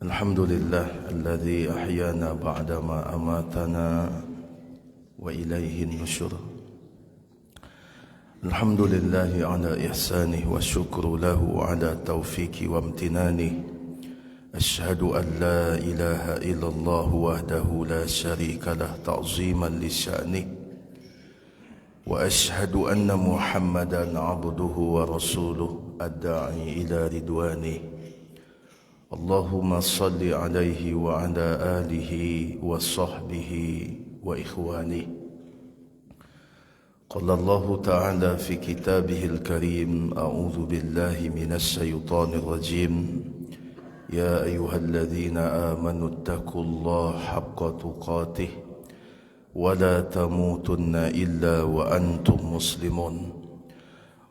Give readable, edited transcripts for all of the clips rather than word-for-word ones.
الحمد لله الذي أحيانا بعدما أماتنا وإليه النشور. الحمد لله على إحسانه والشكر له على توفيق وامتنانه. أشهد أن لا إله إلا الله وحده لا شريك له تعظيما لشأنه، وأشهد أن محمدا عبده ورسوله الداعي إلى رضوانه. اللهم صل عليه وعلى آله وصحبه وإخوانه. قال الله تعالى في كتابه الكريم: أعوذ بالله من الشيطان الرجيم. يا أيها الذين آمنوا اتقوا الله حق تقاته ولا تموتن إلا وأنتم مسلمون.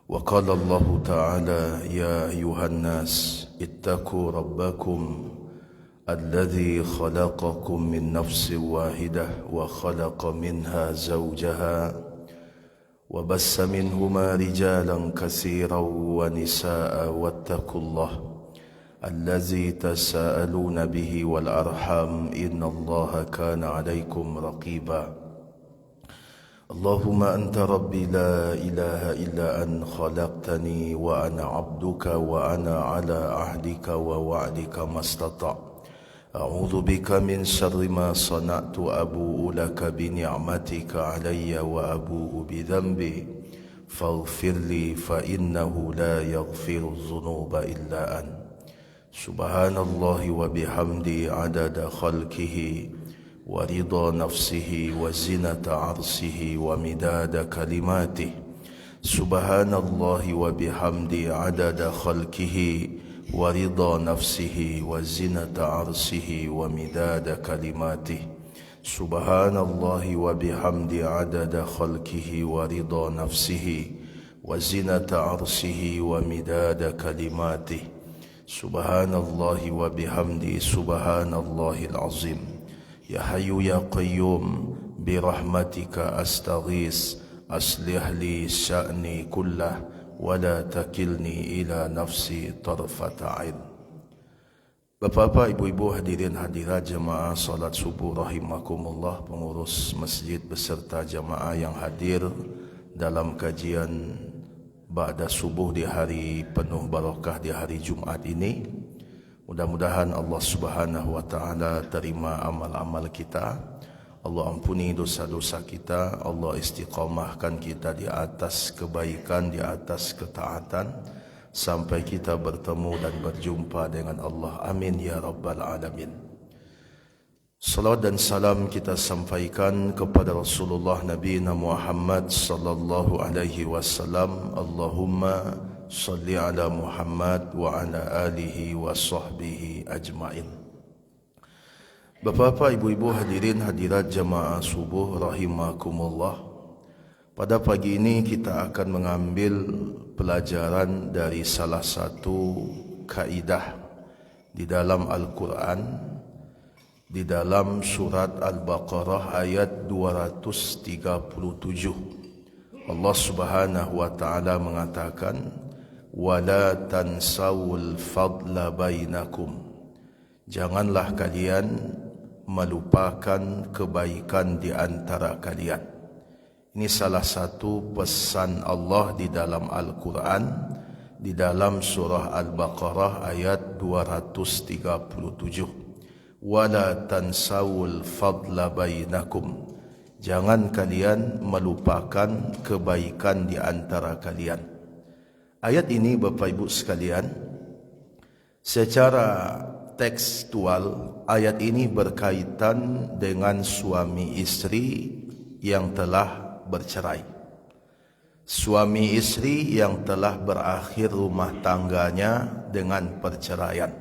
وقال الله تعالى: يا أيها الناس اتقوا ربكم الذي خلقكم من نفس واحدة وخلق منها زوجها وبث منهما رجالا كثيرا ونساء واتقوا الله الذي تساءلون به والأرحام إن الله كان عليكم رقيبا. اللهم أنت ربي لا إله إلا أن خلقتني وأنا عبدك وأنا على عهدك ووعدك ما استطعت. أعوذ بك من شر ما صنعت، أبوء لك بنعمتك علي وأبوء بذنبي فاغفر لي فإنه لا يغفر الذنوب إلا أنت. سبحان الله وبحمده عدد خلقه ورضا نفسه وزنة عرشه ومداد كلماته. سبحان الله وبحمده عدد خلقه ورضا نفسه وزنة عرشه ومداد كلماته. سبحان الله وبحمده عدد خلقه ورضا نفسه وزنة عرشه ومداد كلماته. سبحان الله وبحمده سبحان الله العظيم. يا حي يا قيوم برحمتك أستغيث أصلح لي شأني كله ولا تكلني إلى نفسي طرفة عين. Bapak-bapak, ibu-ibu, hadirin hadirat jemaah salat subuh rahimakumullah, pengurus masjid beserta jemaah yang hadir dalam kajian ba'da subuh di hari penuh barakah di hari Jumat ini. Mudah-mudahan Allah Subhanahu wa taala terima amal-amal kita. Allah ampuni dosa-dosa kita. Allah istiqamahkan kita di atas kebaikan, di atas ketaatan sampai kita bertemu dan berjumpa dengan Allah. Amin ya rabbal alamin. Salawat dan salam kita sampaikan kepada Rasulullah Nabi Muhammad sallallahu alaihi wasallam. Allahumma salli ala Muhammad wa ala alihi wa sahbihi ajma'in. Bapak-bapak, ibu-ibu, hadirin hadirat jemaah subuh rahimakumullah. Pada pagi ini kita akan mengambil pelajaran dari salah satu kaidah di dalam Al-Quran, di dalam surat Al-Baqarah ayat 237. Allah Subhanahu wa taala mengatakan: wala tansawul fadla bainakum. Janganlah kalian melupakan kebaikan di antara kalian. Ini salah satu pesan Allah di dalam Al-Quran, di dalam surah Al-Baqarah ayat 237. Wala tansawul fadla bainakum. Jangan kalian melupakan kebaikan di antara kalian. Ayat ini, Bapak Ibu sekalian, secara tekstual ayat ini berkaitan dengan suami istri yang telah bercerai. Suami istri yang telah berakhir rumah tangganya dengan perceraian.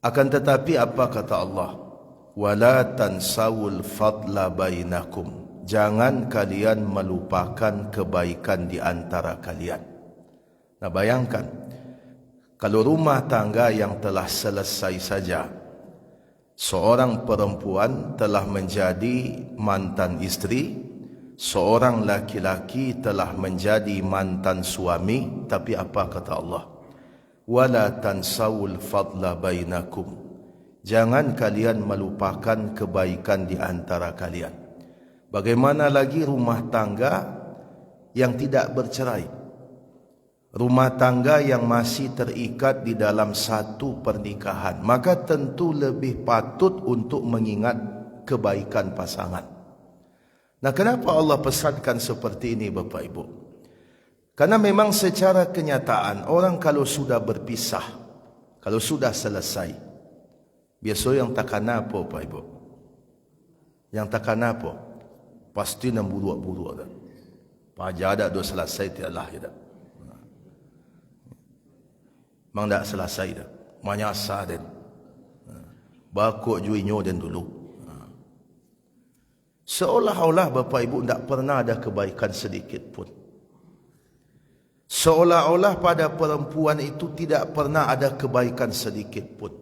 Akan tetapi apa kata Allah? Wala tansawul fadla bainakum. Jangan kalian melupakan kebaikan di antara kalian. Nah, bayangkan kalau rumah tangga yang telah selesai saja, seorang perempuan telah menjadi mantan istri, seorang laki-laki telah menjadi mantan suami, tapi apa kata Allah? wala tansawul fadla bainakum. Jangan kalian melupakan kebaikan di antara kalian. Bagaimana lagi rumah tangga yang tidak bercerai? Rumah tangga yang masih terikat di dalam satu pernikahan, maka tentu lebih patut untuk mengingat kebaikan pasangan. Nah, kenapa Allah pesankan seperti ini Bapak Ibu? Karena memang secara kenyataan orang kalau sudah berpisah, kalau sudah selesai, biasa yang takkan apa Bapak Ibu? Yang takkan apa? Pasti nak buruk-buruk dah. Pajak ada dah selesai tiadalah ya dah. Memang tak selesai dah. Manyasa dan bakok juinyo dan dulu. Seolah-olah Bapak Ibu tak pernah ada kebaikan sedikit pun. Seolah-olah pada perempuan itu tidak pernah ada kebaikan sedikit pun.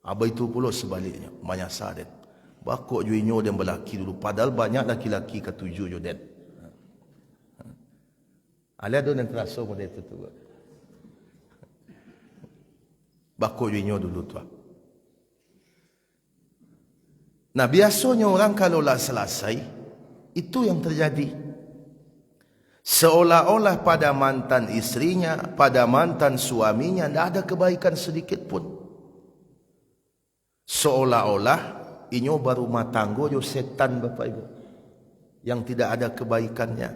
Apa itu pula sebaliknya, manyasa dan bakok juinyo dan berlaki dulu. Padahal banyak laki-laki ketujuh jo dan. Ada yang terasa model itu tu. Bakok juinyo dulu tu. Nah, biasanya orang kalau lah selesai, itu yang terjadi. Seolah-olah pada mantan istrinya, pada mantan suaminya, tidak ada kebaikan sedikit pun. Seolah-olah, inyo baru rumah tangga, yo setan Bapak Ibu. Yang tidak ada kebaikannya.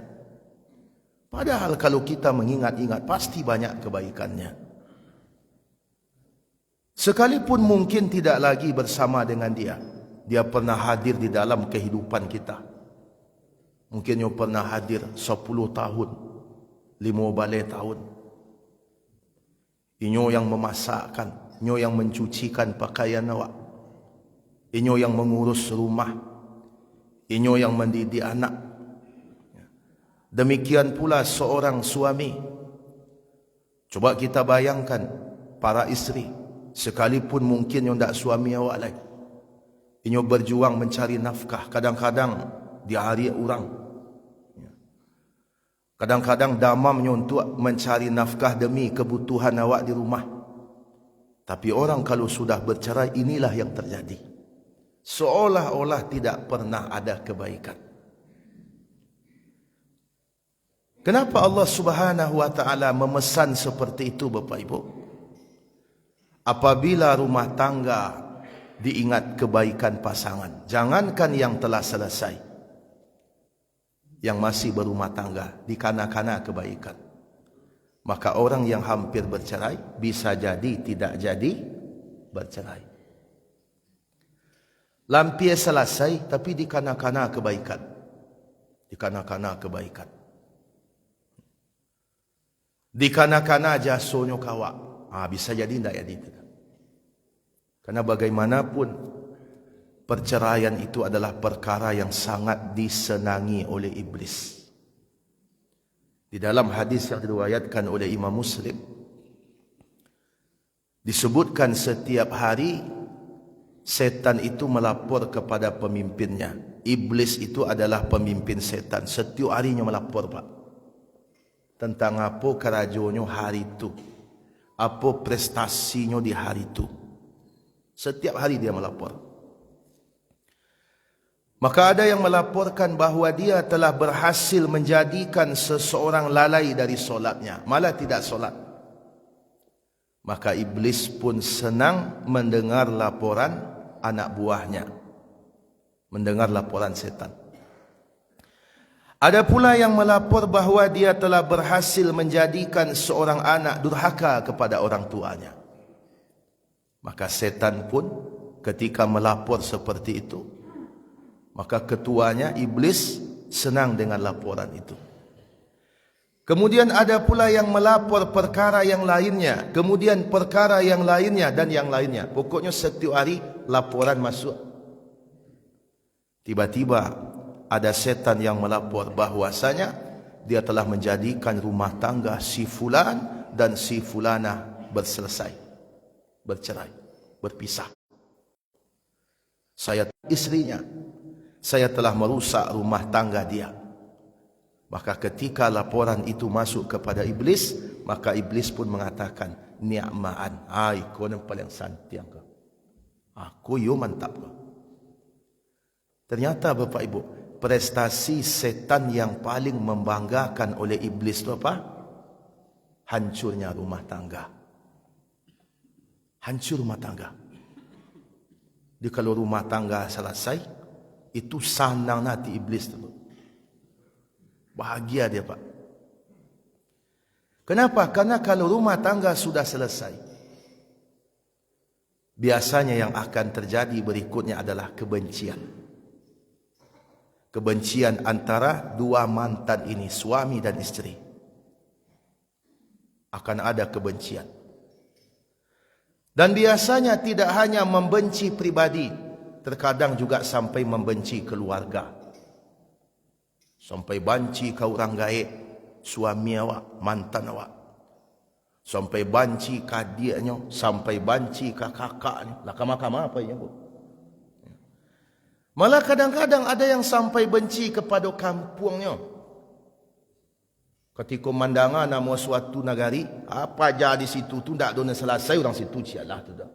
Padahal kalau kita mengingat-ingat, pasti banyak kebaikannya. Sekalipun mungkin tidak lagi bersama dengan dia, dia pernah hadir di dalam kehidupan kita. Mungkin dia pernah hadir 10 tahun, 15 tahun. Inyo yang memasakkan, inyo yang mencucikan pakaian awak, inyo yang mengurus rumah, inyo yang mendidik anak. Demikian pula seorang suami. Coba kita bayangkan para isteri, sekalipun mungkin yang tak suami awak lagi, inyo berjuang mencari nafkah, kadang-kadang diari orang. Kadang-kadang damamnya untuk mencari nafkah demi kebutuhan awak di rumah. Tapi orang kalau sudah bercerai, inilah yang terjadi. Seolah-olah tidak pernah ada kebaikan. Kenapa Allah Subhanahu wa taala memesan seperti itu Bapak Ibu? Apabila rumah tangga diingat kebaikan pasangan, jangankan yang telah selesai, yang masih berumah tangga dikana-kana kebaikan, maka orang yang hampir bercerai bisa jadi tidak jadi bercerai. Lampir selesai tapi dikana-kana kebaikan, dikana-kana kebaikan, dikana-kana jasonyo kawak. Bisa jadi tidak jadi tidak. Karena bagaimanapun perceraian itu adalah perkara yang sangat disenangi oleh iblis. Di dalam hadis yang diriwayatkan oleh Imam Muslim, disebutkan setiap hari setan itu melapor kepada pemimpinnya. Iblis itu adalah pemimpin setan. Setiap harinya melapor Pak, tentang apa kerajaannya hari itu, apa prestasinya di hari itu. Setiap hari dia melapor. Maka ada yang melaporkan bahawa dia telah berhasil menjadikan seseorang lalai dari solatnya, malah tidak solat. Maka iblis pun senang mendengar laporan anak buahnya, mendengar laporan setan. Ada pula yang melapor bahawa dia telah berhasil menjadikan seorang anak durhaka kepada orang tuanya. Maka setan pun ketika melapor seperti itu, maka ketuanya iblis senang dengan laporan itu. Kemudian ada pula yang melapor perkara yang lainnya, kemudian perkara yang lainnya dan yang lainnya. Pokoknya setiap hari laporan masuk. Tiba-tiba ada setan yang melapor bahwasanya dia telah menjadikan rumah tangga si fulan dan si fulana bercerai, berpisah. Saya istrinya, saya telah merusak rumah tangga dia. Maka ketika laporan itu masuk kepada iblis, maka iblis pun mengatakan, ni'maan, ai kau yang paling santiang kau. Aku yo mantap kau. Ternyata Bapak Ibu, prestasi setan yang paling membanggakan oleh iblis itu apa? Hancurnya rumah tangga. Hancur rumah tangga. Jadi kalau rumah tangga selesai, itu senang hati iblis itu. Bahagia dia Pak. Kenapa? Karena kalau rumah tangga sudah selesai, biasanya yang akan terjadi berikutnya adalah kebencian. Kebencian antara dua mantan ini, suami dan istri. Akan ada kebencian. Dan biasanya tidak hanya membenci pribadi, terkadang juga sampai membenci keluarga. Sampai benci ke orang gaib, suami awak, mantan awak. Sampai benci ke adiknya, sampai benci ke kakaknya. Lah kamar-kamar apa ya bu? Malah kadang-kadang ada yang sampai benci kepada kampungnya. Ketika mandangan nama suatu negari, apa jadi situ tu tak ada selesai orang situ cialah tu dah.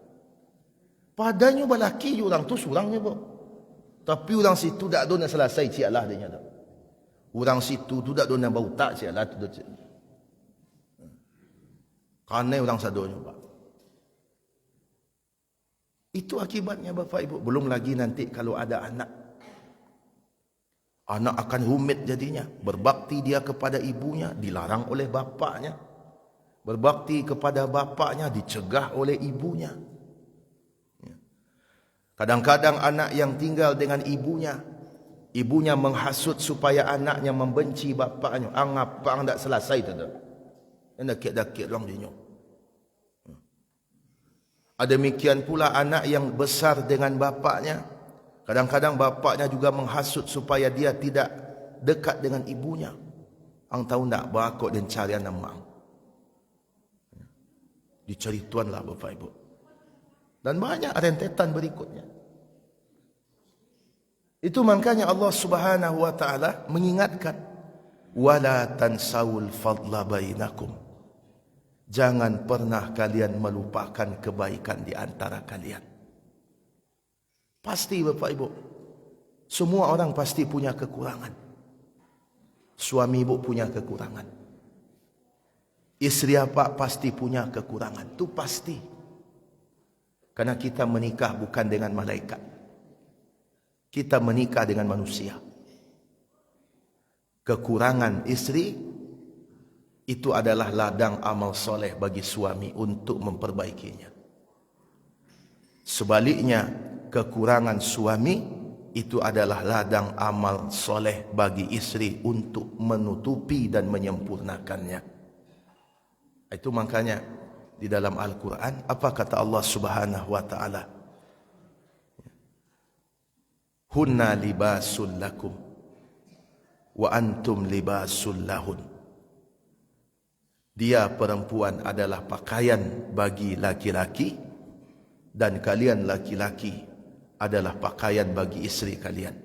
Padanya balaki orang tu surangnya bu. Tapi orang situ tak ada selesai cialah dia dah. Orang situ tu tak ada bau tak cialah tu dah. Karena orang sadonya pak. Itu akibatnya Bapak Ibu. Belum lagi nanti kalau ada anak. Anak akan rumit jadinya. Berbakti dia kepada ibunya, dilarang oleh bapaknya. Berbakti kepada bapaknya, dicegah oleh ibunya. Kadang-kadang anak yang tinggal dengan ibunya, ibunya menghasut supaya anaknya membenci bapaknya. Anggap tak selesai tu. Dakik-dakik orang dia. Ada demikian pula anak yang besar dengan bapaknya. Kadang-kadang bapaknya juga menghasut supaya dia tidak dekat dengan ibunya. Ang tahu tak bakok dan carian nama. Dicari tuanlah Bapak Ibu. Dan banyak rentetan berikutnya. Itu makanya Allah Subhanahu wa taala mengingatkan, wala tansawul fadla bainakum. Jangan pernah kalian melupakan kebaikan di antara kalian. Pasti Bapak Ibu, semua orang pasti punya kekurangan. Suami ibu punya kekurangan. Istri apa pasti punya kekurangan. Itu pasti. Karena kita menikah bukan dengan malaikat. Kita menikah dengan manusia. Kekurangan istri itu adalah ladang amal soleh bagi suami untuk memperbaikinya. Sebaliknya, kekurangan suami itu adalah ladang amal soleh bagi istri untuk menutupi dan menyempurnakannya. Itu makanya di dalam Al-Quran apa kata Allah Subhanahu wa taala? Hunna libasul lakum wa antum libasul lahun. Dia perempuan adalah pakaian bagi laki-laki dan kalian laki-laki adalah pakaian bagi istri kalian.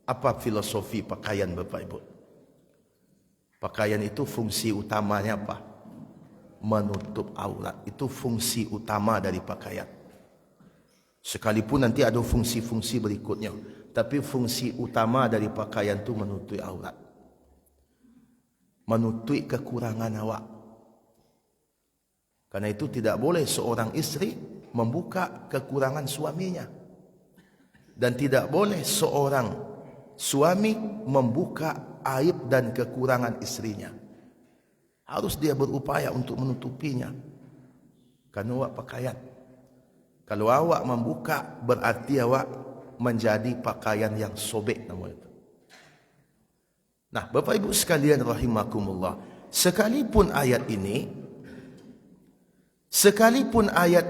Apa filosofi pakaian Bapak Ibu? Pakaian itu fungsi utamanya apa? Menutup aurat. Itu fungsi utama dari pakaian. Sekalipun nanti ada fungsi-fungsi berikutnya, tapi fungsi utama dari pakaian itu menutup aurat. Menutup kekurangan awak. Karena itu tidak boleh seorang istri membuka kekurangan suaminya. Dan tidak boleh seorang suami membuka aib dan kekurangan istrinya. Harus dia berupaya untuk menutupinya. Karena awak pakaian. Kalau awak membuka berarti awak menjadi pakaian yang sobek nama itu. Nah, Bapak Ibu sekalian rahimakumullah, sekalipun ayat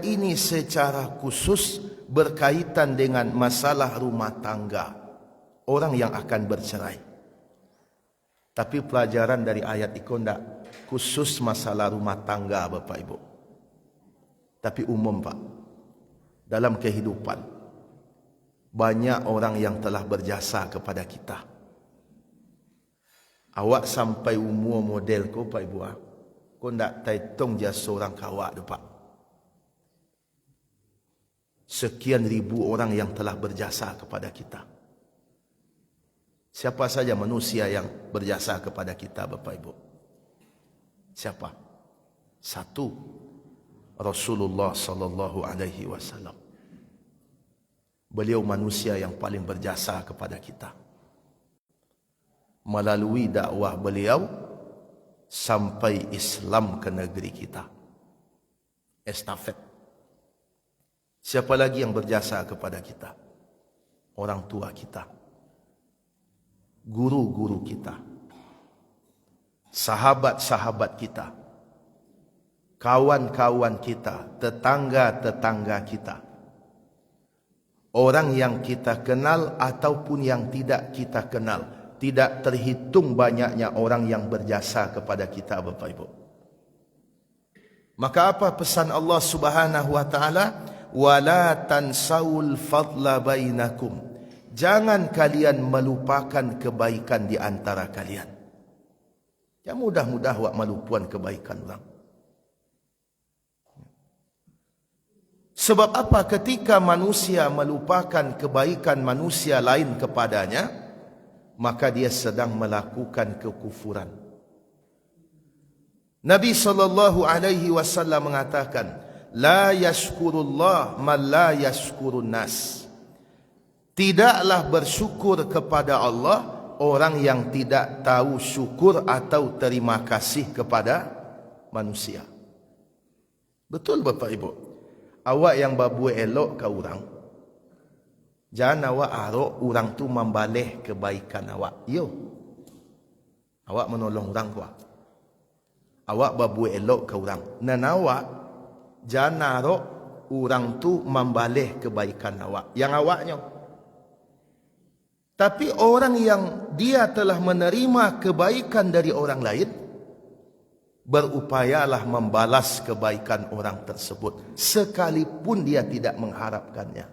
ini secara khusus berkaitan dengan masalah rumah tangga orang yang akan bercerai. Tapi pelajaran dari ayat itu tidak khusus masalah rumah tangga Bapak Ibu. Tapi umum Pak. Dalam kehidupan banyak orang yang telah berjasa kepada kita. Awak sampai umur model ko Pak Ibu, kau nak taitung dia seorang kawak depan. Sekian ribu orang yang telah berjasa kepada kita. Siapa saja manusia yang berjasa kepada kita, Bapak Ibu? Siapa? Satu, Rasulullah sallallahu alaihi wasallam. Beliau manusia yang paling berjasa kepada kita. Melalui dakwah beliau sampai Islam ke negeri kita. Estafet. Siapa lagi yang berjasa kepada kita? Orang tua kita, guru-guru kita, sahabat-sahabat kita, kawan-kawan kita, tetangga-tetangga kita, orang yang kita kenal ataupun yang tidak kita kenal. Tidak terhitung banyaknya orang yang berjasa kepada kita, Bapak Ibu. Maka apa pesan Allah Subhanahu wa taala? Wala tansawul fadla bainakum. Jangan kalian melupakan kebaikan di antara kalian. Ya mudah-mudah wak melupuan kebaikan orang. Sebab apa? Ketika manusia melupakan kebaikan manusia lain kepadanya, maka dia sedang melakukan kekufuran. Nabi SAW mengatakan, La yashkurullah man la yashkurun nas. Tidaklah bersyukur kepada Allah orang yang tidak tahu syukur atau terima kasih kepada manusia. Betul Bapak Ibu? Awak yang babuai elok ke orang, jangan awak arok orang tu membalih kebaikan awak. Yo, awak menolong orang kuat. Awak babuai elok ke orang, dan awak jangan arok orang tu membalih kebaikan awak yang awaknya. Tapi orang yang dia telah menerima kebaikan dari orang lain, berupayalah membalas kebaikan orang tersebut sekalipun dia tidak mengharapkannya.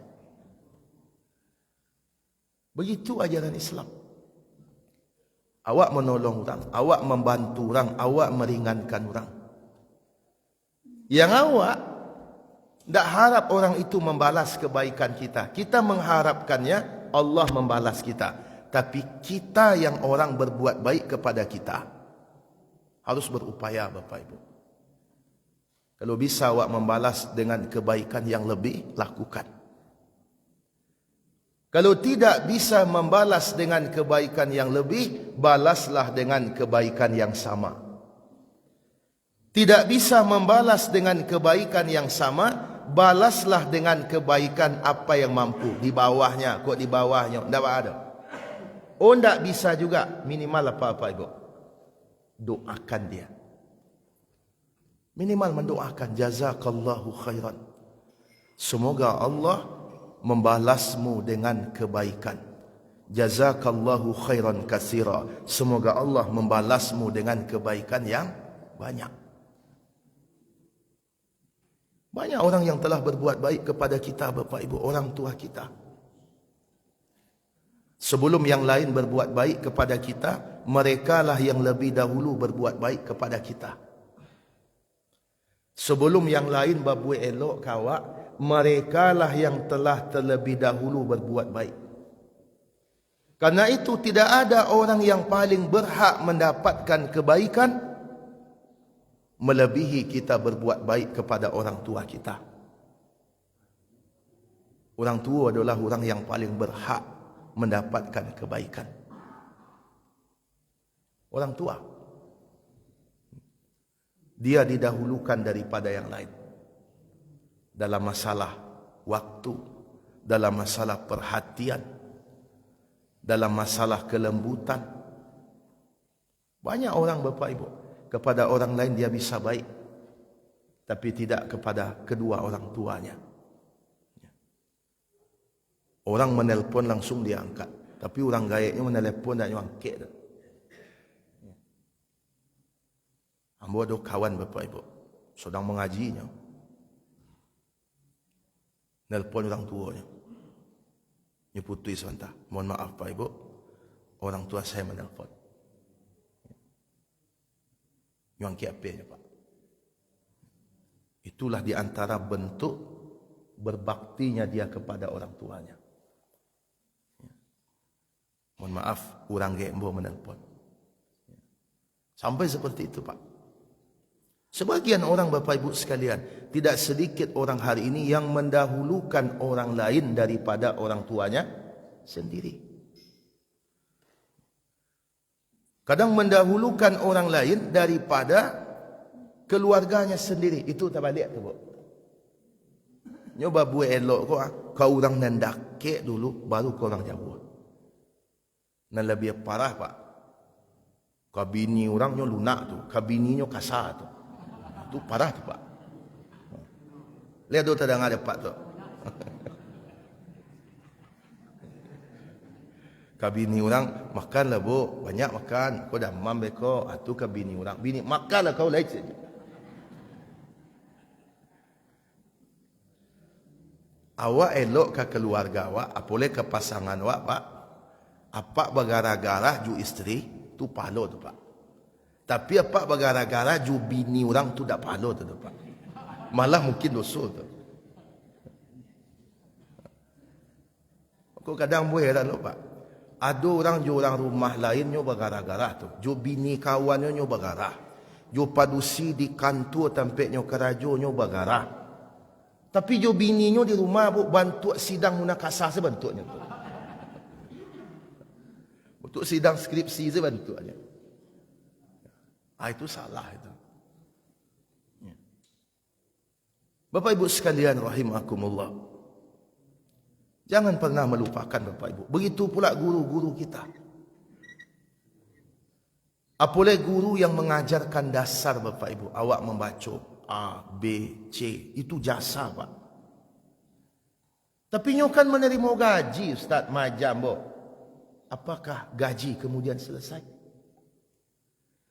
Begitu ajaran Islam. Awak menolong orang, awak membantu orang, awak meringankan orang. Yang awak tak harap orang itu membalas kebaikan kita. Kita mengharapkannya Allah membalas kita. Tapi kita yang orang berbuat baik kepada kita harus berupaya Bapak Ibu. Kalau bisa awak membalas dengan kebaikan yang lebih, lakukan. Kalau tidak bisa membalas dengan kebaikan yang lebih, balaslah dengan kebaikan yang sama. Tidak bisa membalas dengan kebaikan yang sama, balaslah dengan kebaikan apa yang mampu. Di bawahnya, kok di bawahnya, tidak ada. Oh, tidak bisa juga, minimal apa-apa Ibu. Doakan dia. Minimal mendoakan, jazakallahu khairan. Semoga Allah membalasmu dengan kebaikan. Jazakallahu khairan katsira. Semoga Allah membalasmu dengan kebaikan yang banyak. Banyak orang yang telah berbuat baik kepada kita Bapak Ibu, orang tua kita. Sebelum yang lain berbuat baik kepada kita, merekalah yang lebih dahulu berbuat baik kepada kita. Sebelum yang lain berbuat elok kawak, merekalah yang telah terlebih dahulu berbuat baik. Karena itu tidak ada orang yang paling berhak mendapatkan kebaikan melebihi kita berbuat baik kepada orang tua kita. Orang tua adalah orang yang paling berhak mendapatkan kebaikan. Orang tua, dia didahulukan daripada yang lain dalam masalah waktu, dalam masalah perhatian, dalam masalah kelembutan. Banyak orang Bapak Ibu, kepada orang lain dia bisa baik, tapi tidak kepada kedua orang tuanya. Orang menelpon langsung dia angkat, tapi orang gaiknya menelpon dan nyangkit. Ambo ada kawan Bapak Ibu sedang mengajinya, nelpon orang tuanya, nyeputui sebentar, mohon maaf Pak Ibu, orang tua saya menelpon. Yang kiapnya Pak. Itulah di antara bentuk berbaktinya dia kepada orang tuanya. Mohon maaf, orang gembo menelpon. Sampai seperti itu, Pak. Sebagian orang, Bapak Ibu sekalian, tidak sedikit orang hari ini yang mendahulukan orang lain daripada orang tuanya sendiri. Kadang mendahulukan orang lain daripada keluarganya sendiri. Itu terbalik tu, Bu. Nyoba buat elok kau orang nendake dulu baru kau orang jawab. Nan lebih parah, Pak. Kabini orangnya lunak tu, kabininya kasar tu. Itu parah tu, Pak. Lihat tu tadang ada Pak tu. Kabini orang makanlah, Bu, banyak makan. Kau dah mambe kau, atu kabini orang. Bini makanlah kau lain saja. Awak elok ke keluarga awak, apoleh ke pasangan awak, Pak. Apa bagara-gara ju isteri tu palo tu, Pak. Tapi apa bagara-gara ju bini orang tu dak palo tu, Pak. Malah mungkin dosa tu. Aku kadang boleh dah, Pak. Ada orang ju orang rumah lain nyo bagara-gara tu. Ju bini kawan nyo bagara. Ju padusi di kantor tempat nyo kerajo nyo bagara. Tapi jo bininya di rumah, Bu, bantu sidang munakasah sebentuknya tu. Untuk sidang skripsi sebentuknya. Itu salah itu. Ya. Bapak Ibu sekalian rahimakumullah. Jangan pernah melupakan, Bapak Ibu. Begitu pula guru-guru kita. Apalagi guru yang mengajarkan dasar, Bapak Ibu. Awak membaca A, B, C, itu jasa, Pak. Tapi nyo kan menerima gaji, Ustaz Majambo. Apakah gaji kemudian selesai?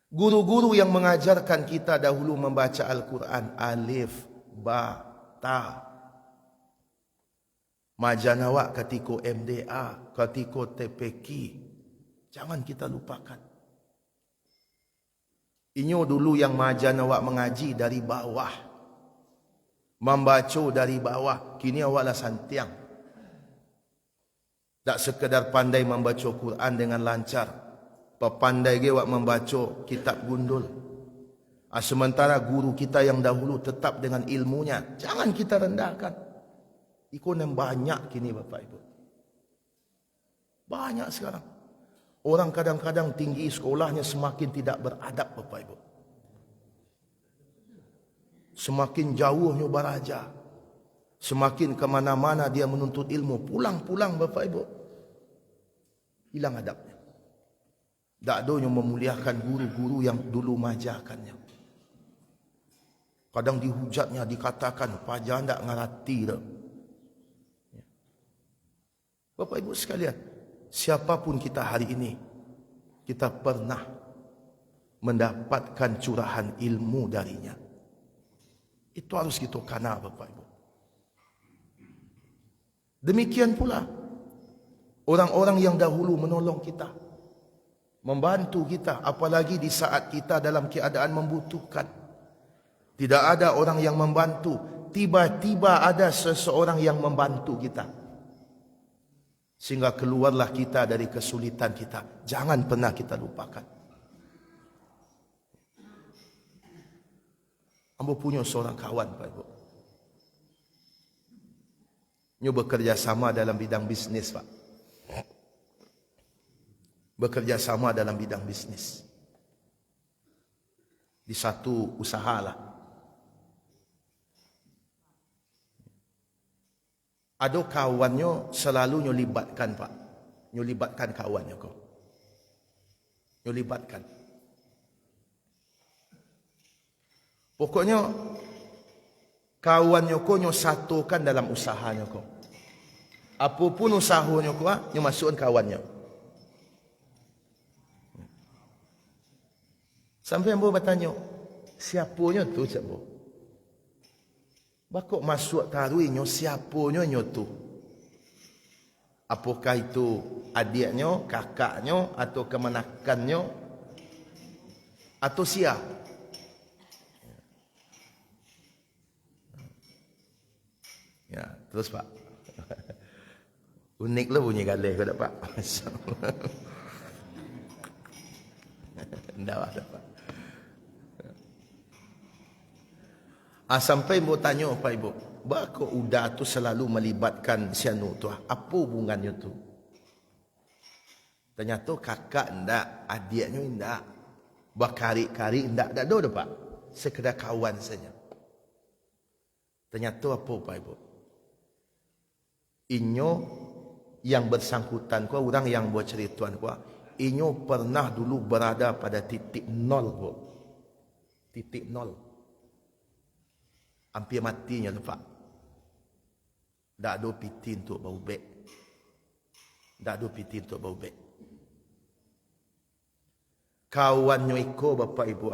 Guru-guru yang mengajarkan kita dahulu membaca Al-Quran, alif, ba, ta. Majanawak ketika MDA, ketika TPQ. Jangan kita lupakan. Inyo dulu yang majan awak mengaji dari bawah. Membaca dari bawah. Kini awaklah santiang. Tak sekedar pandai membaca Quran dengan lancar. Pandai ge awak membaca kitab gundul. Sementara guru kita yang dahulu tetap dengan ilmunya. Jangan kita rendahkan. Ikon yang banyak kini, Bapak Ibu. Banyak sekarang. Orang kadang-kadang tinggi sekolahnya semakin tidak beradab, Bapak Ibu. Semakin jauhnya baraja. Semakin ke mana-mana dia menuntut ilmu. Pulang-pulang, Bapak Ibu. Hilang adabnya. Tak ada yang memuliakan guru-guru yang dulu majakannya. Kadang dihujatnya, dikatakan, pajak tak ngarati dah. Bapak Ibu sekalian, siapapun kita hari ini, kita pernah mendapatkan curahan ilmu darinya. Itu harus kita kana, Bapak Ibu. Demikian pula orang-orang yang dahulu menolong kita, membantu kita, apalagi di saat kita dalam keadaan membutuhkan. Tidak ada orang yang membantu, tiba-tiba ada seseorang yang membantu kita. Sehingga keluarlah kita dari kesulitan kita. Jangan pernah kita lupakan. Ambo punya seorang kawan, Pak Ibu. Nyo bekerja sama dalam bidang bisnis, Pak. Bekerja sama dalam bidang bisnis. Di satu usaha lah. Ada kawannya selalu nyo libatkan, Pak. Nyo libatkan kawannya kau. Nyo libatkan. Pokoknya kawannya kau nyo satukan dalam usahanya kau. Apapun usahanya kau, nyo masukkan kawannya. Sampai ambo bertanya, siapanya tu siapa? Bakok masuk taruhnya siapanya tu? Apakah itu adiknya, kakaknya, atau kemanakannya, atau siapa? Ya, terus Pak. Unik lah bunyi galih kau dapat. Enggak ada Pak. Sampai ibu tanya Pak Ibu, bako udah tu selalu melibatkan sianu tu, apa hubungannya tu? Ternyata kakak enggak, adiknya enggak, bakari-kari enggak ada Pak. Sekedar kawan saja. Ternyata apa Pak Ibu? Inyo yang bersangkutan ku, orang yang buat cerituan ku, inyo pernah dulu berada pada titik nol Bu. Titik nol. Hampir matinya tu Pak. Tak ada piti untuk bau beg. Tak ada piti untuk bau beg. Kawannya iko Bapak Ibu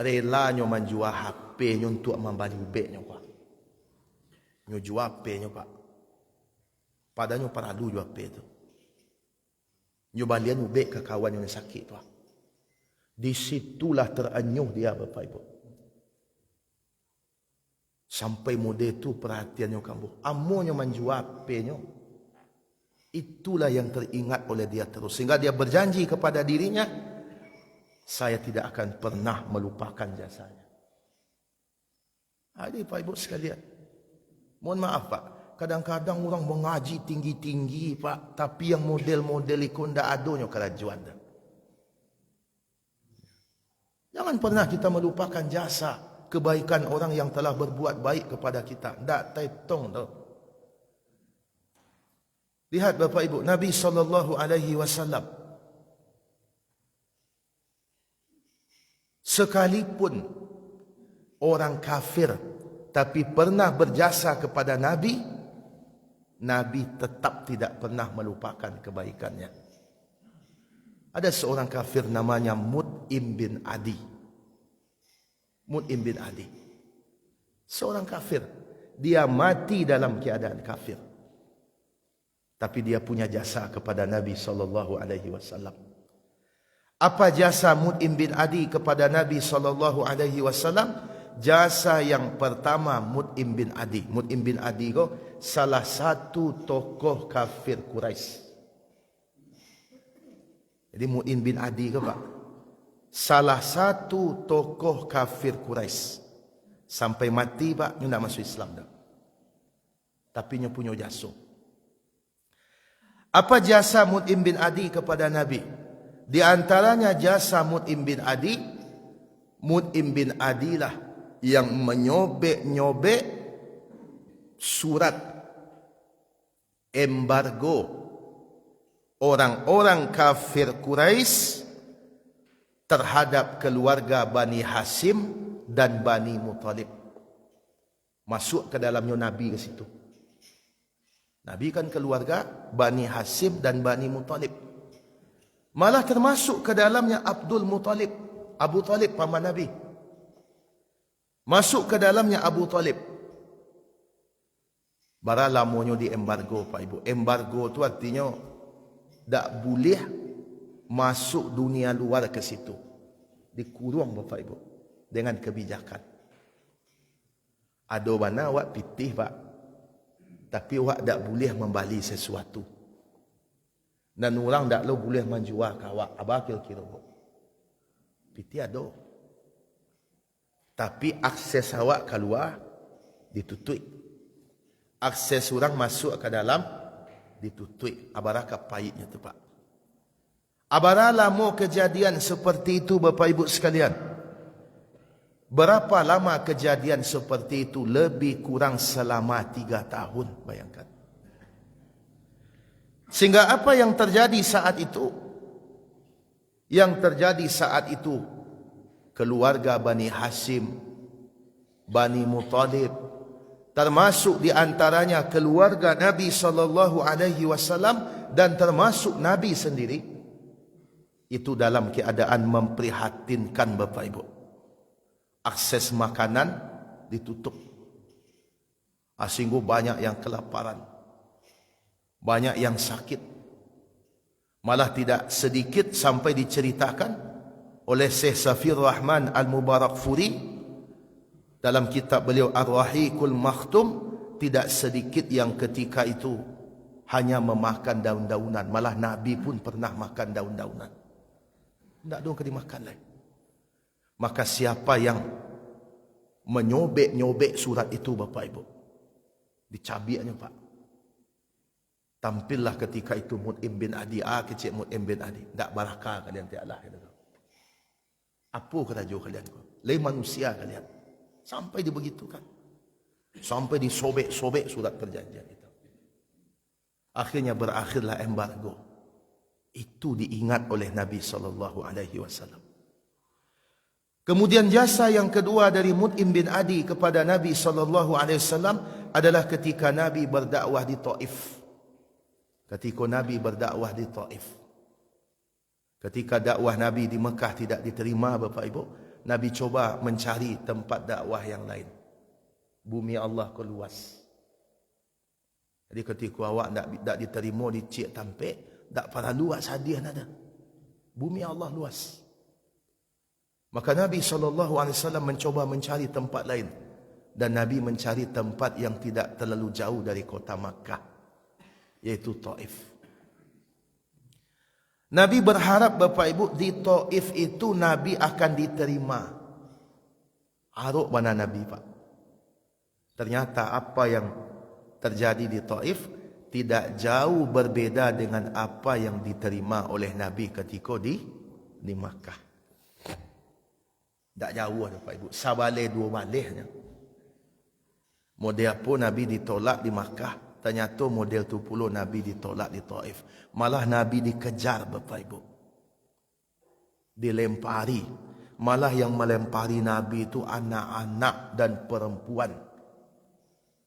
relanya menjual HP-nya untuk membeli ubeknya Pak. Nyo jual HP-nya Pak. Padahal perlu jual HP tu. Nyo balian ubek ke kawan yang sakit tu. Di situlah terenyuh dia Bapak Ibu. Sampai mode tu perhatiannya kamu. Amonyo menjual HP-nya. Itulah yang teringat oleh dia terus. Sehingga dia berjanji kepada dirinya, saya tidak akan pernah melupakan jasanya. Adik Pak Ibu sekalian. Mohon maaf Pak. Kadang-kadang orang mengaji tinggi-tinggi Pak. Tapi yang model-model itu tidak adanya kerajuan. Jangan pernah kita melupakan jasa kebaikan orang yang telah berbuat baik kepada kita. Tak taitong tu. Lihat Bapak Ibu, Nabi SAW sekalipun orang kafir tapi pernah berjasa kepada Nabi, Nabi tetap tidak pernah melupakan kebaikannya. Ada seorang kafir namanya Mut'im bin Adi. Mut'im bin Adi. Seorang kafir. Dia mati dalam keadaan kafir. Tapi dia punya jasa kepada Nabi SAW. Apa jasa Mut'im bin Adi kepada Nabi SAW? Jasa yang pertama Mut'im bin Adi. Mut'im bin Adi itu salah satu tokoh kafir Quraisy. Jadi Mut'im bin Adi itu Pak, salah satu tokoh kafir Quraisy. Sampai mati Pak, dia tidak masuk Islam dah. Tapi dia punya jasa. Apa jasa Mut'im bin Adi kepada Nabi? Di antaranya jasa Mut'im bin Adi. Mut'im bin Adi lah yang menyobek-nyobek surat embargo orang-orang kafir Quraisy terhadap keluarga Bani Hashim dan Bani Muttalib. Masuk ke dalamnya Nabi ke situ. Nabi kan keluarga Bani Hashim dan Bani Muttalib. Malah termasuk ke dalamnya Abdul Muttalib, Abu Talib paman Nabi. Masuk ke dalamnya Abu Talib. Bara lamonyo di embargo Pak Ibu. Embargo tu artinya tak boleh masuk dunia luar ke situ. Dikurung Bapak Ibu dengan kebijakan. Ada mana awak pitih Pak. Tapi awak tak boleh membeli sesuatu. Dan orang tak boleh menjual ke awak. Apa kira-kira? Pitih ada. Tapi akses awak keluar ditutup. Akses orang masuk ke dalam ditutup. Abarakah pahitnya tu Pak. Abara lama kejadian seperti itu Bapak Ibu sekalian. Berapa lama kejadian seperti itu? Lebih kurang selama 3 tahun. Bayangkan. Sehingga apa yang terjadi saat itu? Yang terjadi saat itu, keluarga Bani Hashim, Bani Muttalib, termasuk di antaranya keluarga Nabi SAW dan termasuk Nabi sendiri, itu dalam keadaan memprihatinkan Bapak Ibu. Akses makanan ditutup. Sehingga banyak yang kelaparan. Banyak yang sakit. Malah tidak sedikit sampai diceritakan oleh Syekh Safir Rahman Al-Mubarakfuri dalam kitab beliau Ar-Rahiqul Makhtum, tidak sedikit yang ketika itu hanya memakan daun-daunan. Malah Nabi pun pernah makan daun-daunan. Tak dong ke dimakan lain. Maka siapa yang menyobek-nyobek surat itu Bapak Ibu, dicabiknya Pak. Tampillah ketika itu Mut'im bin Adi, kecil Mut'im bin Adi. Tak barakah kalian tiaklah. Apa kata jauh kalian? Lain manusia kalian. Sampai dibegitukan. Sampai disobek-sobek surat perjanjian itu. Akhirnya berakhirlah embargo. Itu diingat oleh Nabi SAW. Kemudian jasa yang kedua dari Mut'im bin Adi kepada Nabi SAW adalah ketika Nabi berdakwah di Taif. Ketika Nabi berdakwah di Taif. Ketika dakwah Nabi di Mekah tidak diterima Bapak Ibu, Nabi coba mencari tempat dakwah yang lain. Bumi Allah ke luas. Jadi ketika awak tak diterima di Cik Tampek, tak para luas hadiah nada. Bumi Allah luas. Maka Nabi SAW mencoba mencari tempat lain. Dan Nabi mencari tempat yang tidak terlalu jauh dari kota Makkah, yaitu Taif. Nabi berharap Bapak Ibu di Taif itu Nabi akan diterima. Harap mana Nabi Pak. Ternyata apa yang terjadi di Taif tidak jauh berbeda dengan apa yang diterima oleh Nabi ketika di Makkah. Tak jauh Bapak Ibu. Sabale dua balihnya. Model pun Nabi ditolak di Makkah. Ternyata model tu pula Nabi ditolak di Taif. Malah Nabi dikejar Bapak Ibu. Dilempari. Malah yang melempari Nabi itu anak-anak dan perempuan.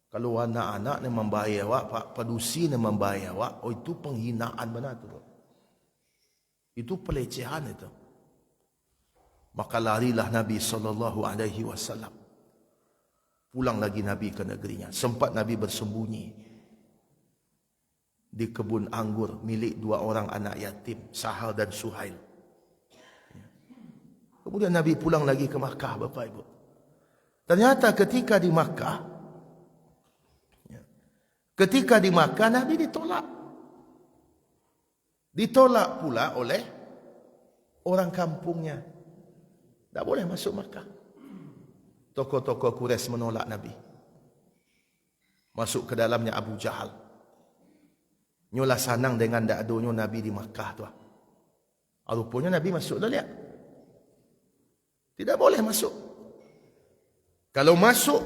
Kalau anak-anak ni membayar awak, Pak Padusi ni membayar awak, oh itu penghinaan benar tu. Itu pelecehan itu. Maka larilah Nabi SAW. Pulang lagi Nabi ke negerinya. Sempat Nabi bersembunyi di kebun anggur milik dua orang anak yatim, Sahal dan Suhail. Kemudian Nabi pulang lagi ke Makkah Bapak Ibu. Ternyata ketika di Makkah Nabi ditolak. Ditolak pula oleh orang kampungnya. Tak boleh masuk Makkah. Tokoh-tokoh Quraisy menolak Nabi. Masuk ke dalamnya Abu Jahal. Nyolah sanang dengan tak adanya Nabi di Makkah tu. Rupanya Nabi masuk dah lihat. Tidak boleh masuk. Kalau masuk,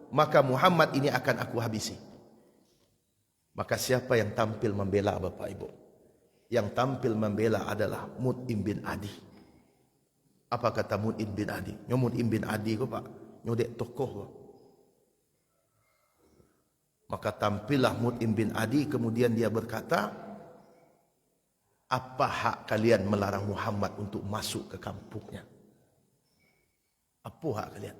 maka Muhammad ini akan aku habisi. Maka siapa yang tampil membela Bapak Ibu? Yang tampil membela adalah Mut'im bin Adi. Apa kata Mut'im bin Adi? Mut'im bin Adi ko Pak, nyodek tokoh ko. Maka tampillah Mut'im bin Adi, kemudian dia berkata, apa hak kalian melarang Muhammad untuk masuk ke kampungnya? Apa hak kalian?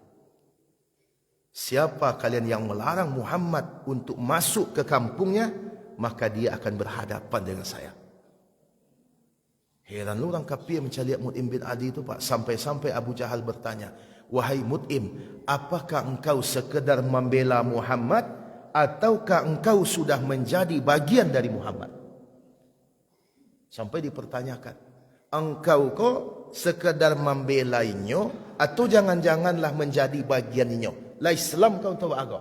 Siapa kalian yang melarang Muhammad untuk masuk ke kampungnya, maka dia akan berhadapan dengan saya. Heran orang kafir mencari Mut'im bin Adi itu Pak. Sampai-sampai Abu Jahal bertanya, wahai Mut'im, apakah engkau sekedar membela Muhammad, ataukah engkau sudah menjadi bagian dari Muhammad? Sampai dipertanyakan, engkau kok sekedar membelainya, atau jangan-janganlah menjadi bagiannya? La Islam kau tahu agak.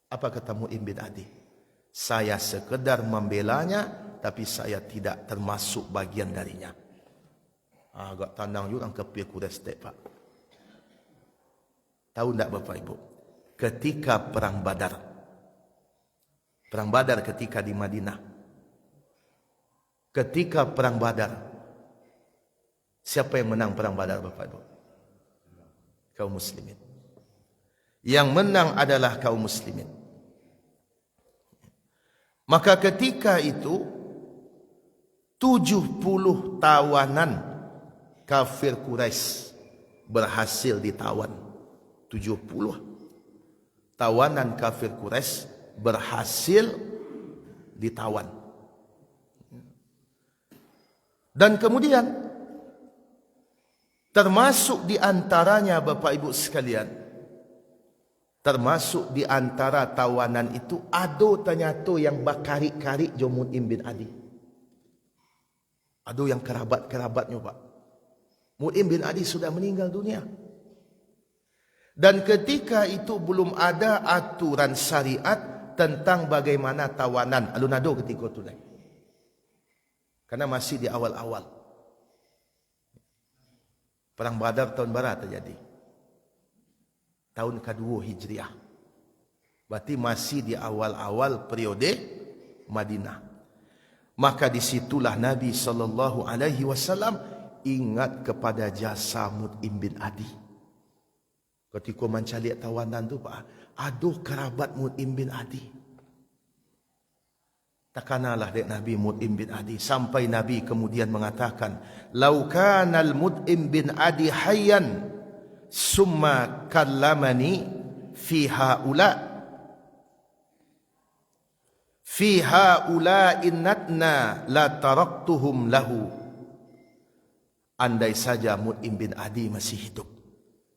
Apa kata Mut'im bin Adi? Saya sekedar membelanya, tapi saya tidak termasuk bagian darinya. Agak tandang juga ke pihak Quraisy Pak. Tahu tak Bapak Ibu? Ketika perang Badar. Perang Badar ketika di Madinah. Ketika perang Badar. Siapa yang menang perang Badar Bapak Ibu? Kaum muslimin. Yang menang adalah kaum muslimin. Maka ketika itu 70 tawanan kafir Quraisy berhasil ditawan. 70 tawanan kafir Quraisy berhasil ditawan. Dan kemudian termasuk di antaranya Bapak Ibu sekalian Termasuk di antara tawanan itu ada ternyata yang bakarik-karik jo Mut'im bin Adi. Ada yang kerabat-kerabatnya Pak. Mut'im bin Adi sudah meninggal dunia. Dan ketika itu belum ada aturan syariat tentang bagaimana tawanan. Alun ada ketika itu. Karena masih di awal-awal. Perang Badar tahun barat terjadi. Tahun kedua Hijriah. Berarti masih di awal-awal periode Madinah. Maka disitulah Nabi SAW ingat kepada jasa Mut'im bin Adi. Ketika mencari tawanan tu Pak, ada kerabat Mut'im bin Adi. Takanalah dek Nabi Mut'im bin Adi. Sampai Nabi kemudian mengatakan, "Lau kanal Mut'im bin Adi hayyan, summa kallamani fi haula innatna la taraktuhum lahu." Andai saja Mut'im bin Adi masih hidup.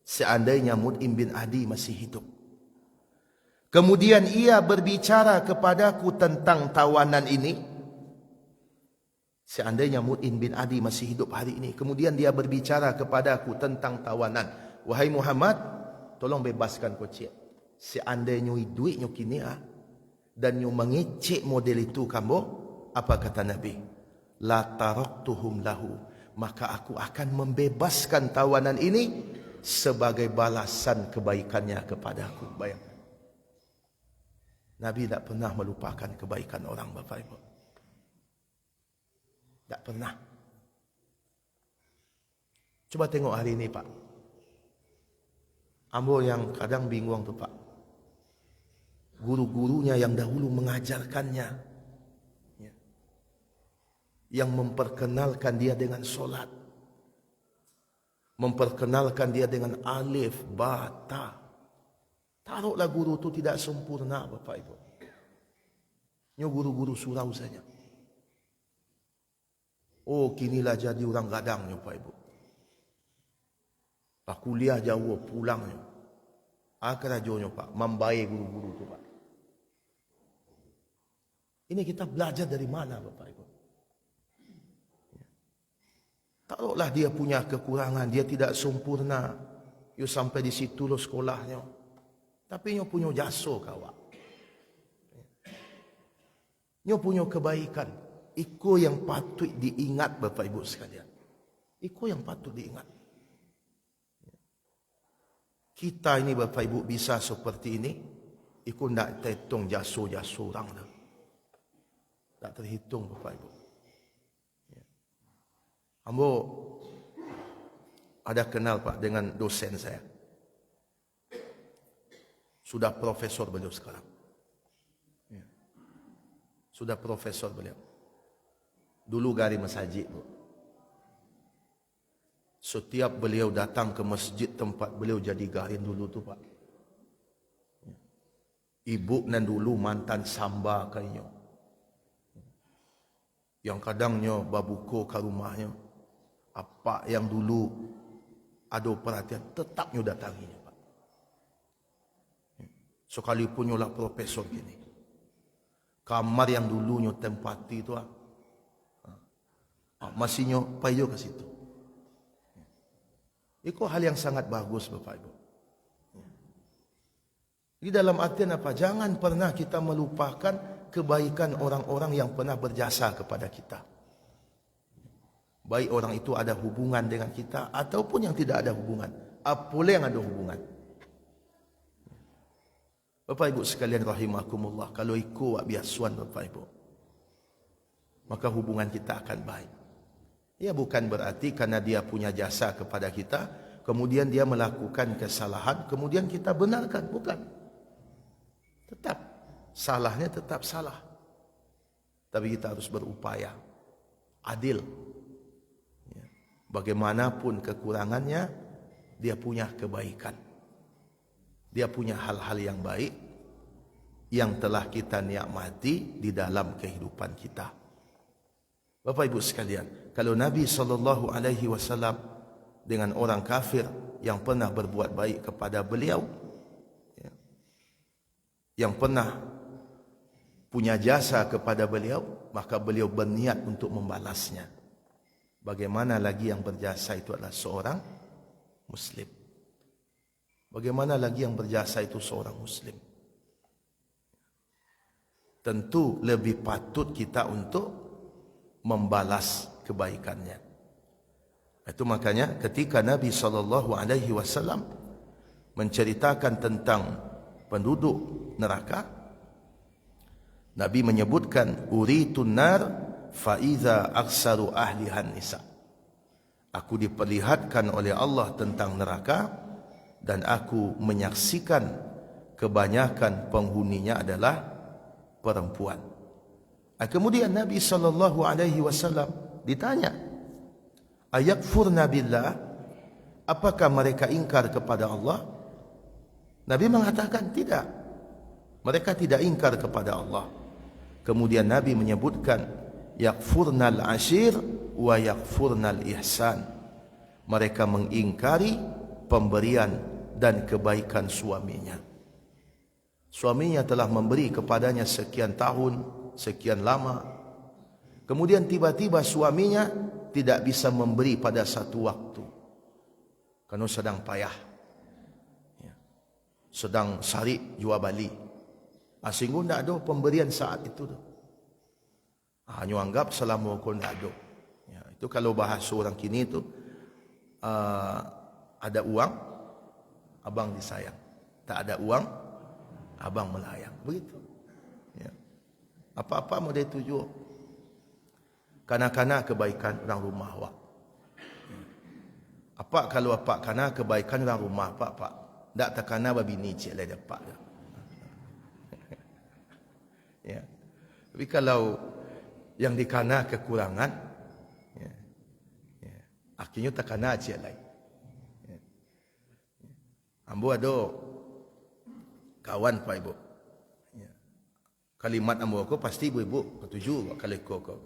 Seandainya Mut'im bin Adi masih hidup. Kemudian ia berbicara kepadaku tentang tawanan ini. Seandainya Mut'im bin Adi masih hidup hari ini. Kemudian dia berbicara kepadaku tentang tawanan. "Wahai Muhammad, tolong bebaskan kocik. Seandainya duitnya kini dan nyu mengecek model itu kamu, apa kata Nabi? La taraktuhum lahu. Maka aku akan membebaskan tawanan ini sebagai balasan kebaikannya kepadaku." Bayangkan. Nabi tak pernah melupakan kebaikan orang, Bapak Ibu. Tak pernah. Coba tengok hari ini Pak. Ambo yang kadang bingung tu Pak. Guru-gurunya yang dahulu mengajarkannya. Yang memperkenalkan dia dengan solat. Memperkenalkan dia dengan alif, ba, ta. Taruhlah guru itu tidak sempurna Bapak Ibu. Ini guru-guru surau saja. Oh, kinilah jadi orang gadang Bapak Ibu. Pak kuliah jauh pulangnya. Akhirnya jauhnya Pak, membayar guru-guru itu Pak. Ini kita belajar dari mana Bapak Ibu? Taruhlah dia punya kekurangan, dia tidak sempurna. You sampai di situ lo sekolahnya. Tapi you punya jasa kawan. You punya kebaikan. Itu yang patut diingat Bapak Ibu sekalian. Itu yang patut diingat. Kita ini Bapak Ibu bisa seperti ini. Itu tidak terhitung jasa-jasa orang. Tak terhitung Bapak Ibu. Ambo ada kenal Pak dengan dosen saya. Sudah profesor beliau sekarang. Sudah profesor beliau. Dulu gari masjid Bu. Setiap beliau datang ke masjid tempat beliau jadi garin dulu tu Pak. Ibu nan dulu mantan samba kayaknya. Yang kadangnya babuko ke rumahnya. Apa yang dulu ada perhatian tetapnya datanginya Pak. Sekalipun nyolah profesor gini. Kamar yang dulunya tempati itu masihnya payo ke situ. Itu hal yang sangat bagus Bapak Ibu. Di dalam artian apa? Jangan pernah kita melupakan kebaikan orang-orang yang pernah berjasa kepada kita. Baik orang itu ada hubungan dengan kita ataupun yang tidak ada hubungan. Apa yang ada hubungan. Bapak Ibu sekalian rahimakumullah, kalau ikut biasuan Bapak Ibu, maka hubungan kita akan baik. Ya bukan berarti karena dia punya jasa kepada kita, kemudian dia melakukan kesalahan, kemudian kita benarkan, bukan. Tetap salahnya tetap salah. Tapi kita harus berupaya adil. Bagaimanapun kekurangannya, dia punya kebaikan. Dia punya hal-hal yang baik yang telah kita nikmati di dalam kehidupan kita. Bapak Ibu sekalian, kalau Nabi SAW dengan orang kafir yang pernah berbuat baik kepada beliau, yang pernah punya jasa kepada beliau, maka beliau berniat untuk membalasnya. Bagaimana lagi yang berjasa itu adalah seorang Muslim. Bagaimana lagi yang berjasa itu seorang Muslim. Tentu lebih patut kita untuk membalas kebaikannya. Itu makanya ketika Nabi SAW menceritakan tentang penduduk neraka, Nabi menyebutkan uritun nar fa iza aksaru ahlihan nisa. Aku diperlihatkan oleh Allah tentang neraka dan aku menyaksikan kebanyakan penghuninya adalah perempuan. Kemudian Nabi SAW ditanya, ayakfurna billah, apakah mereka ingkar kepada Allah? Nabi mengatakan tidak, mereka tidak ingkar kepada Allah. Kemudian Nabi menyebutkan yakfurnal ashir wa yakfurnal ihsan. Mereka mengingkari pemberian dan kebaikan suaminya. Suaminya telah memberi kepadanya sekian tahun, sekian lama. Kemudian tiba-tiba suaminya tidak bisa memberi pada satu waktu, kerana sedang payah, sedang sari jual bali. Sehingga tidak ada pemberian saat itu. Hanya anggap selama kau tidak ada. Itu kalau bahasa orang kini itu, ada uang, abang disayang. Tak ada uang, abang melayang. Begitu. Apa-apa mau dia tuju. Kana-kana kebaikan orang rumah awak. Apa kalau apa kana kebaikan orang rumah apa. Tak takana babini cik lai dapat. Ya. Tapi kalau yang dikana kekurangan, akhirnya takana cik lai. Ambo ada kawan Pak Ibu. Kalimat ambo aku pasti ibu-ibu ketuju kalau kau.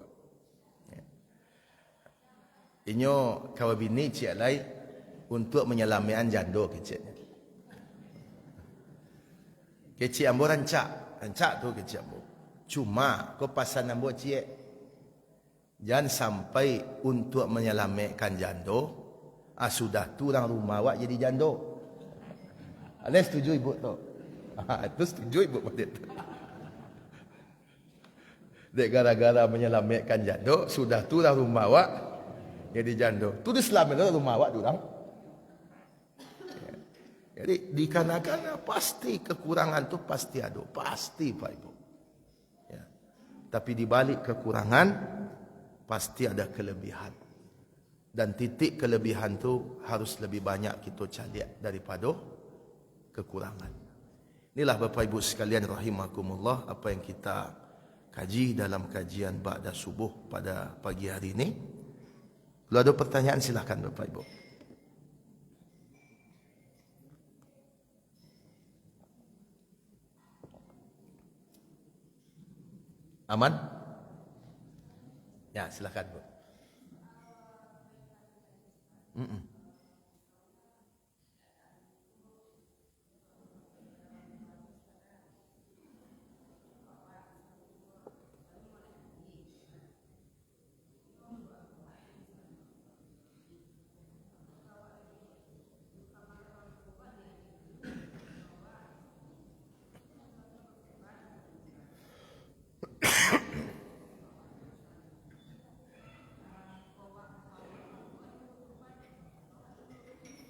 Inyo kawabini cik lai untuk menyelamian jando kecil. Kecil ambo rancak tu kecil ambo. Cuma kau pasal ambo cik, jangan sampai untuk menyelamikan jando, sudah tu orang rumah awak jadi jando. Anda setuju ibu tu? Itu setuju ibu pada tu. Dek gara-gara menyelamatkan jando, sudah tu lah rumah awak jadi jando. Tu diselamatkan rumah awak tu orang. Jadi dikarenakan pasti kekurangan tu pasti ada, pasti Pak Ibu. Ya. Tapi di balik kekurangan pasti ada kelebihan. Dan titik kelebihan tu harus lebih banyak kita cari daripada kekurangan. Inilah Bapak Ibu sekalian rahimakumullah apa yang kita kaji dalam kajian ba'da subuh pada pagi hari ini. Kalau ada pertanyaan silakan Bapak Ibu. Aman? Ya, silakan Bu.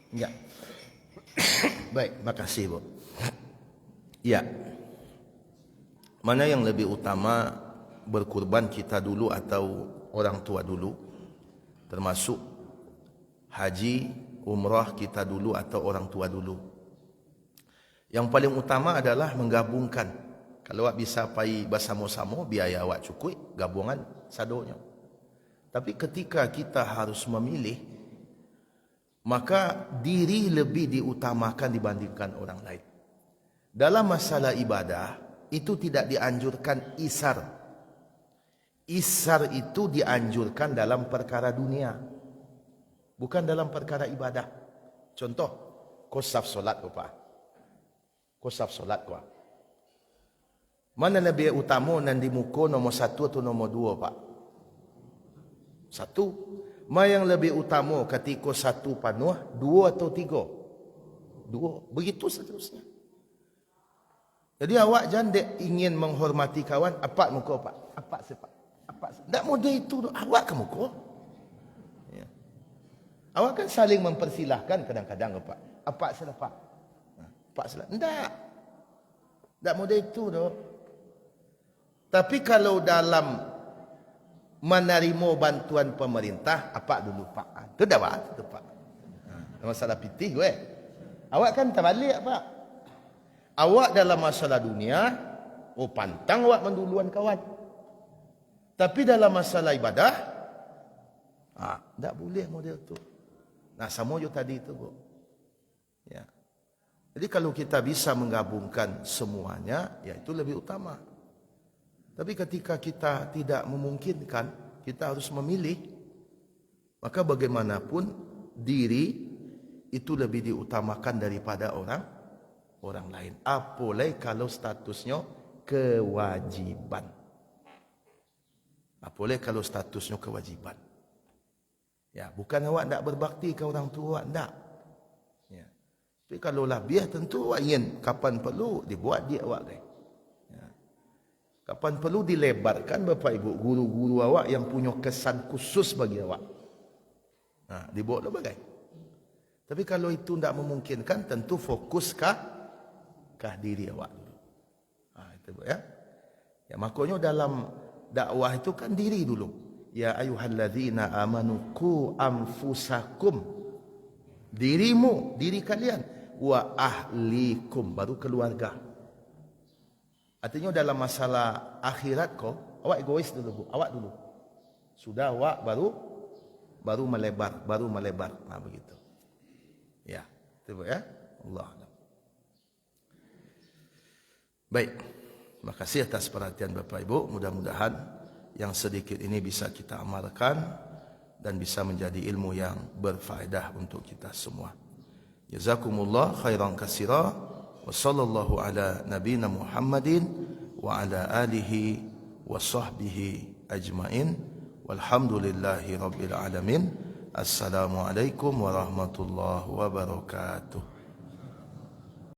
Ya. Baik, makasih Bu. Ya. Mana yang lebih utama, berkurban kita dulu atau orang tua dulu? Termasuk haji, umrah kita dulu atau orang tua dulu? Yang paling utama adalah menggabungkan. Kalau awak bisa pai bersama-sama, biaya awak cukup, gabungan sadonya. Tapi ketika kita harus memilih, maka diri lebih diutamakan dibandingkan orang lain. Dalam masalah ibadah, itu tidak dianjurkan isar. Isar itu dianjurkan dalam perkara dunia, bukan dalam perkara ibadah. Contoh, kau saf solat apa? Kau saf solat kau. Mana lebih utama nan di muka nombor 1 atau nombor 2, Pak? 1. Mana yang lebih utama ketika 1 penuh, 2 atau 3? 2. Begitu seterusnya. Jadi awak jangan ingin menghormati kawan, apa muka, Pak? Apa sepak? Apa? Tak mudah itu, awak ke muka. Ya. Awak kan saling mempersilahkan kadang-kadang, Pak. Apa salah, Pak? Pak salah. Tak mudah itu, doh. Tapi kalau dalam menerima bantuan pemerintah, apa dulu, Pak? Itu dah, Pak. Itu, Pak. Masalah pitih gue. Awak kan terbalik, Pak. Awak dalam masalah dunia, pantang awak menduluan kawan. Tapi dalam masalah ibadah, tak boleh model tu. Nah, sama juga tadi itu, Bu. Ya. Jadi kalau kita bisa menggabungkan semuanya, ya itu lebih utama. Tapi ketika kita tidak memungkinkan, kita harus memilih. Maka bagaimanapun diri itu lebih diutamakan daripada orang lain. Apalagi kalau statusnya kewajiban. Apalagi kalau statusnya kewajiban. Ya, bukan awak tak berbakti ke orang tua, tak. Ya. Tapi kalau lebih tentu awak ingin kapan perlu dibuat dia awak guys. Kapan perlu dilebarkan Bapak Ibu guru-guru awak yang punya kesan khusus bagi awak. Dibawa lah bagai. Tapi kalau itu tidak memungkinkan, tentu fokus kah diri awak dulu. Itu ya. Ya makanya dalam dakwah itu kan diri dulu. Ya ayyuhalladzina amanu qu anfusakum. Dirimu, diri kalian, wa ahlikum, baru keluarga. Artinya dalam masalah akhirat kau, awak egois dulu, Bu. Awak dulu. Sudah awak baru melebar, begitu. Ya, itu ya. Allah. Baik. Terima kasih atas perhatian Bapak Ibu. Mudah-mudahan yang sedikit ini bisa kita amalkan dan bisa menjadi ilmu yang berfaedah untuk kita semua. Jazakumullah khairan katsira. Wa sallallahu ala nabiyina Muhammadin wa ala alihi wa sahbihi ajmain. Walhamdulillahi rabbil alamin. Assalamualaikum warahmatullahi wabarakatuh.